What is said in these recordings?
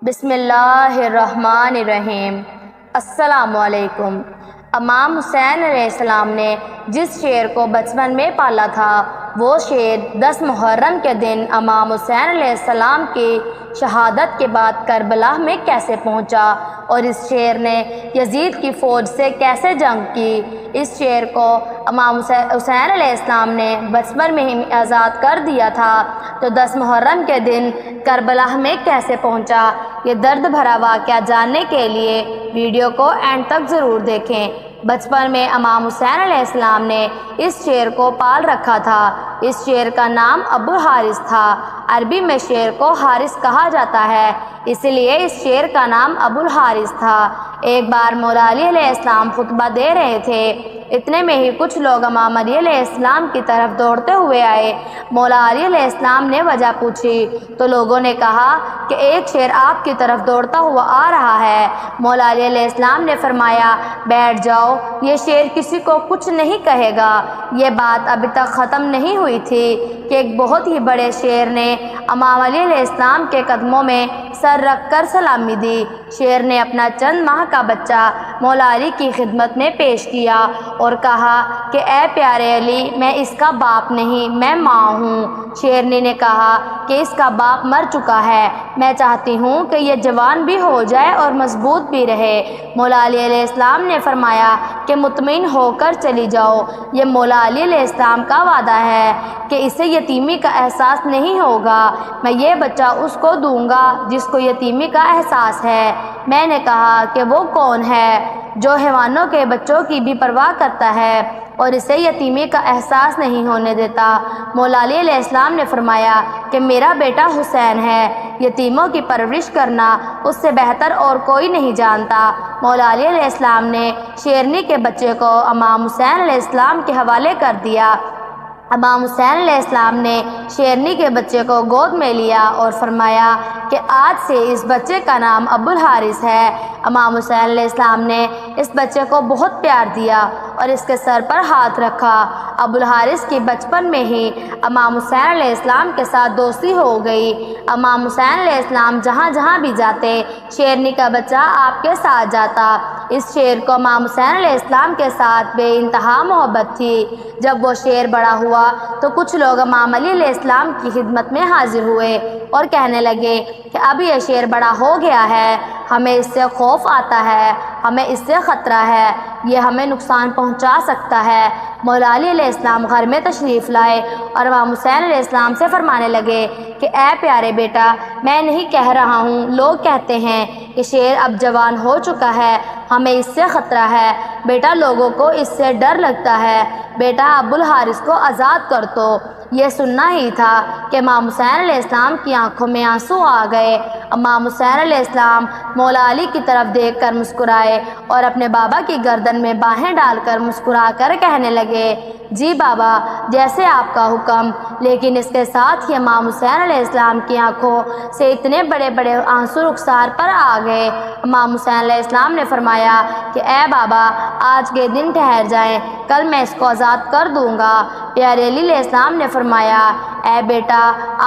بسم اللہ الرحمن الرحیم۔ السلام علیکم۔ امام حسین علیہ السلام نے جس شیر کو بچپن میں پالا تھا وہ شیر 10 محرم کے دن امام حسین علیہ السلام کی شہادت کے بعد کربلا میں کیسے پہنچا اور اس شیر نے یزید کی فوج سے کیسے جنگ کی۔ اس شیر کو امام حسین علیہ السلام نے بچپن میں ہی آزاد کر دیا تھا تو 10 محرم کے دن کربلا میں کیسے پہنچا، یہ درد بھرا واقعہ جاننے کے لیے ویڈیو کو اینڈ تک ضرور دیکھیں۔ بچپن میں امام حسین علیہ السلام نے اس شیر کو پال رکھا تھا۔ اس شیر کا نام ابو الحارث تھا۔ عربی میں شیر کو حارث کہا جاتا ہے، اس لیے اس شیر کا نام ابو الحارث تھا۔ ایک بار مولا علی علیہ السلام خطبہ دے رہے تھے، اتنے میں ہی کچھ لوگ امام علی علیہ السلام کی طرف دوڑتے ہوئے آئے۔ مولا علی علیہ السلام نے وجہ پوچھی تو لوگوں نے کہا کہ ایک شیر آپ کی طرف دوڑتا ہوا آ رہا ہے۔ مولا علی علیہ السلام نے فرمایا بیٹھ جاؤ، یہ شیر کسی کو کچھ نہیں کہے گا۔ یہ بات ابھی تک ختم نہیں ہوئی تھی کہ ایک بہت ہی بڑے شیر نے امام علی علیہ السلام کے قدموں میں سر رکھ کر سلامی دی۔ شیر نے اپنا چند ماہ کا بچہ مولا علی کی خدمت میں پیش کیا اور کہا کہ اے پیارے علی، میں اس کا باپ نہیں، میں ماں ہوں۔ شیرنی نے کہا کہ اس کا باپ مر چکا ہے، میں چاہتی ہوں کہ یہ جوان بھی ہو جائے اور مضبوط بھی رہے۔ مولا علی علیہ السلام نے فرمایا کہ مطمئن ہو کر چلی جاؤ، یہ مولا علی علیہ السلام کا وعدہ ہے کہ اسے یتیمی کا احساس نہیں ہوگا، میں یہ بچہ اس کو دوں گا جس کو یتیمی کا احساس ہے۔ میں نے کہا کہ وہ کون ہے جو حیوانوں کے بچوں کی بھی پرواہ کرتا ہے اور اسے یتیمی کا احساس نہیں ہونے دیتا۔ مولا علی علیہ السلام نے فرمایا کہ میرا بیٹا حسین ہے، یتیموں کی پرورش کرنا اس سے بہتر اور کوئی نہیں جانتا۔ مولا علی علیہ السلام نے شیرنی کے بچے کو امام حسین علیہ السلام کے حوالے کر دیا۔ امام حسین علیہ السلام نے شیرنی کے بچے کو گود میں لیا اور فرمایا کہ آج سے اس بچے کا نام ابو الحارث ہے۔ امام حسین علیہ السلام نے اس بچے کو بہت پیار دیا اور اس کے سر پر ہاتھ رکھا۔ ابو الحارث کی بچپن میں ہی امام حسین علیہ السلام کے ساتھ دوستی ہو گئی۔ امام حسین علیہ السلام جہاں جہاں بھی جاتے شیرنی کا بچہ آپ کے ساتھ جاتا۔ اس شیر کو امام حسین علیہ السلام کے ساتھ بے انتہا محبت تھی۔ جب وہ شیر بڑا ہوا تو کچھ لوگ امام علی علیہ السلام کی خدمت میں حاضر ہوئے اور کہنے لگے کہ اب یہ شیر بڑا ہو گیا ہے، ہمیں اس سے خوف آتا ہے، ہمیں اس سے خطرہ ہے، یہ ہمیں نقصان پہنچا سکتا ہے۔ مولا علی علیہ السلام گھر میں تشریف لائے اور امام حسین علیہ السلام سے فرمانے لگے کہ اے پیارے بیٹا، میں نہیں کہہ رہا ہوں، لوگ کہتے ہیں کہ شیر اب جوان ہو چکا ہے، ہمیں اس سے خطرہ ہے، بیٹا لوگوں کو اس سے ڈر لگتا ہے، بیٹا ابو الحارث کو آزاد کر دو۔ یہ سننا ہی تھا کہ امام حسین علیہ السلام کی آنکھوں میں آنسو آ گئے۔ امام حسین علیہ السلام مولا علی کی طرف دیکھ کر مسکرائے اور اپنے بابا کی گردن میں باہیں ڈال کر مسکرا کر کہنے لگے جی بابا، جیسے آپ کا حکم۔ لیکن اس کے ساتھ ہی امام حسین علیہ السلام کی آنکھوں سے اتنے بڑے بڑے آنسو رخسار پر آ گئے۔ امام حسین علیہ السلام نے فرمایا کہ اے بابا، آج کے دن ٹھہر جائیں، کل میں اس کو آزاد کر دوں گا۔ پیارے علی علیہ السلام نے فرمایا اے بیٹا،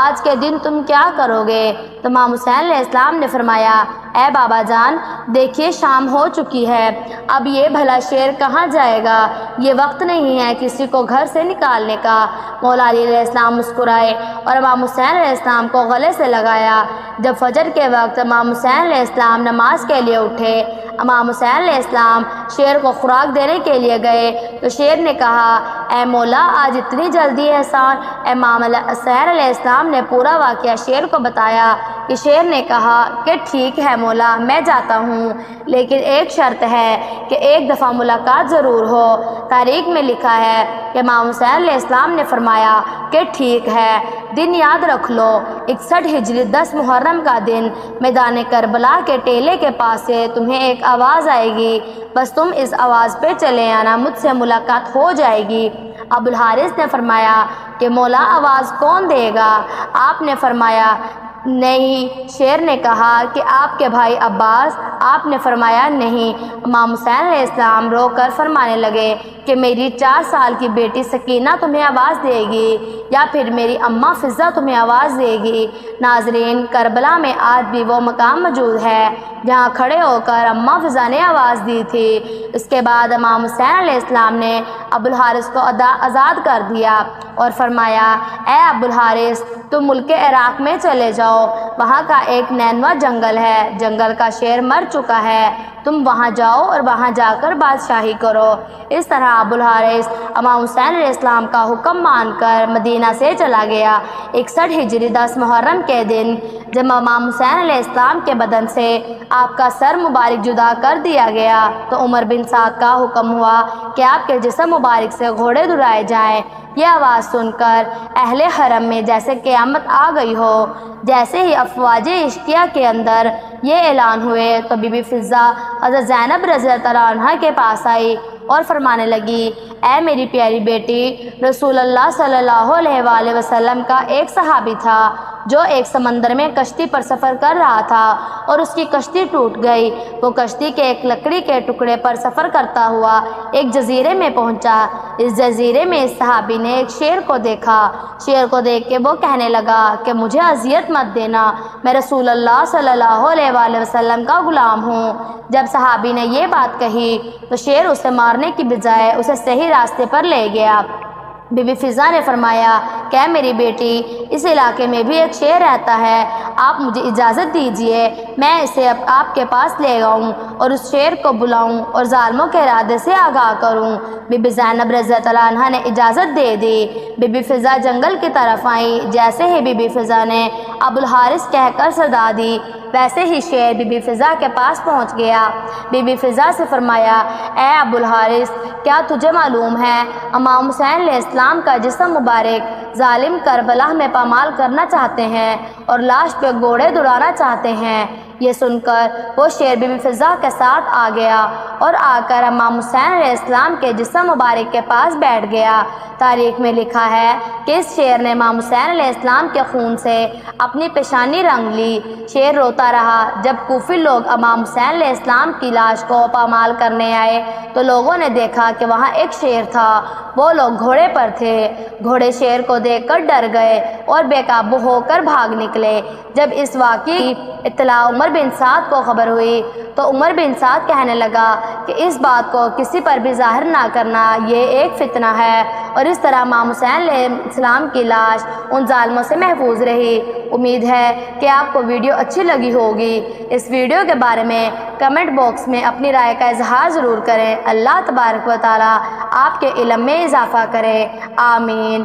آج کے دن تم کیا کرو گے؟ تو امام حسین علیہ السلام نے فرمایا اے بابا جان، دیکھیے شام ہو چکی ہے، اب یہ بھلا شیر کہاں جائے گا؟ یہ وقت نہیں ہے کسی کو گھر سے نکالنے کا۔ مولا علی علیہ السلام مسکرائے اور امام حسین علیہ السلام کو گلے سے لگایا۔ جب فجر کے وقت امام حسین علیہ السلام نماز کے لیے اٹھے، امام حسین علیہ السلام شیر کو خوراک دینے کے لیے گئے تو شیر نے کہا اے مولا، آج اتنی جلدی احسان؟ امام حسین علیہ السلام نے پورا واقعہ شیر کو بتایا کہ شیر نے کہا کہ ٹھیک ہے مولا، میں جاتا ہوں، لیکن ایک شرط ہے کہ ایک دفعہ ملاقات ضرور ہو۔ تاریخ میں لکھا ہے کہ امام حسین علیہ السلام نے فرمایا کہ ٹھیک ہے، دن یاد رکھ لو، 61 ہجری 10 محرم کا دن میدان کربلا کے ٹیلے کے پاس سے تمہیں ایک آواز آئے گی، بس تم اس آواز پہ چلے آنا، مجھ سے ملاقات ہو جائے گی۔ ابو الحارث نے فرمایا کہ مولا آواز کون دے گا؟ آپ نے فرمایا نہیں، شیر نے کہا کہ آپ کے بھائی عباس؟ آپ نے فرمایا نہیں۔ امام حسین علیہ السلام رو کر فرمانے لگے کہ میری 4 سال کی بیٹی سکینہ تمہیں آواز دے گی یا پھر میری اماں فضہ تمہیں آواز دے گی۔ ناظرین، کربلا میں آج بھی وہ مقام موجود ہے جہاں کھڑے ہو کر اماں فضہ نے آواز دی تھی۔ اس کے بعد امام حسین علیہ السلام نے ابو الحارث کو آزاد کر دیا اور فرمایا، اے ابو الحارث، تم ملک عراق میں چلے جاؤ، وہاں کا ایک نینوا جنگل ہے، جنگل کا شیر مر چکا ہے، تم وہاں جاؤ اور وہاں جا کر بادشاہی کرو۔ اس طرح ابو الحارث امام حسین علیہ السلام کا حکم مان کر مدینہ سے چلا گیا۔ 61 ہجری 10 محرم کے دن جب امام حسین علیہ السلام کے بدن سے آپ کا سر مبارک جدا کر دیا گیا تو عمر بن سعد کا حکم ہوا کہ آپ کے جسم مبارک سے گھوڑے دلائے جائیں۔ یہ آواز سن کر اہل حرم میں جیسے قیامت آ گئی ہو۔ جیسے ہی افواج عشقیہ کے اندر یہ اعلان ہوئے تو بی بی فضہ حضرت زینب رضی اللہ عنہ کے پاس آئی اور فرمانے لگی، اے میری پیاری بیٹی، رسول اللہ صلی اللہ علیہ وآلہ وسلم کا ایک صحابی تھا جو ایک سمندر میں کشتی پر سفر کر رہا تھا اور اس کی کشتی ٹوٹ گئی۔ وہ کشتی کے ایک لکڑی کے ٹکڑے پر سفر کرتا ہوا ایک جزیرے میں پہنچا۔ اس جزیرے میں اس صحابی نے ایک شیر کو دیکھا۔ شیر کو دیکھ کے وہ کہنے لگا کہ مجھے اذیت مت دینا، میں رسول اللہ صلی اللہ علیہ وآلہ وسلم کا غلام ہوں۔ جب صحابی نے یہ بات کہی تو شیر اسے مارنے کی بجائے اسے صحیح راستے پر لے گیا۔ بی بی فضہ نے فرمایا کہ اے میری بیٹی، اس علاقے میں بھی ایک شیر رہتا ہے، آپ مجھے اجازت دیجئے میں اسے آپ کے پاس لے آؤں اور اس شیر کو بلاؤں اور ظالموں کے ارادے سے آگاہ کروں۔ بی بی زینب رضی اللہ عنہا نے اجازت دے دی۔ بی بی فضہ جنگل کی طرف آئی۔ جیسے ہی بی بی فضہ نے ابو الحارث کہہ کر صدا دی ویسے ہی شیر بی بی فضہ کے پاس پہنچ گیا۔ بی بی فضہ سے فرمایا، اے ابو الحارث، کیا تجھے معلوم ہے امام حسین علیہ السلام کا جسم مبارک ظالم کربلا میں پامال کرنا چاہتے ہیں اور لاش پہ گھوڑے دوڑانا چاہتے ہیں؟ یہ سن کر وہ شیر بی بی فضہ کے ساتھ آ گیا اور آ کر امام حسین علیہ السلام کے جسم مبارک کے پاس بیٹھ گیا۔ تاریخ میں لکھا ہے کہ اس شیر نے امام حسین علیہ السلام کے خون سے اپنی پیشانی رنگ لی۔ شیر روتا رہا۔ جب کوفی لوگ امام حسین علیہ السلام کی لاش کو پامال کرنے آئے تو لوگوں نے دیکھا کہ وہاں ایک شیر تھا۔ وہ لوگ گھوڑے پر تھے۔ گھوڑے شیر کو دیکھ کر ڈر گئے اور بے قابو ہو کر بھاگ نکلے۔ جب اس واقعے کی اطلاع عمر بن سعد کو خبر ہوئی تو عمر بن سعد کہنے لگا کہ اس بات کو کسی پر بھی ظاہر نہ کرنا، یہ ایک فتنہ ہے، اور اس طرح امام حسین علیہ السلام کی لاش ان ظالموں سے محفوظ رہی۔ امید ہے کہ آپ کو ویڈیو اچھی لگی ہوگی۔ اس ویڈیو کے بارے میں کمنٹ باکس میں اپنی رائے کا اظہار ضرور کریں۔ اللہ تبارک و تعالی آپ کے علم میں اضافہ کرے، آمین۔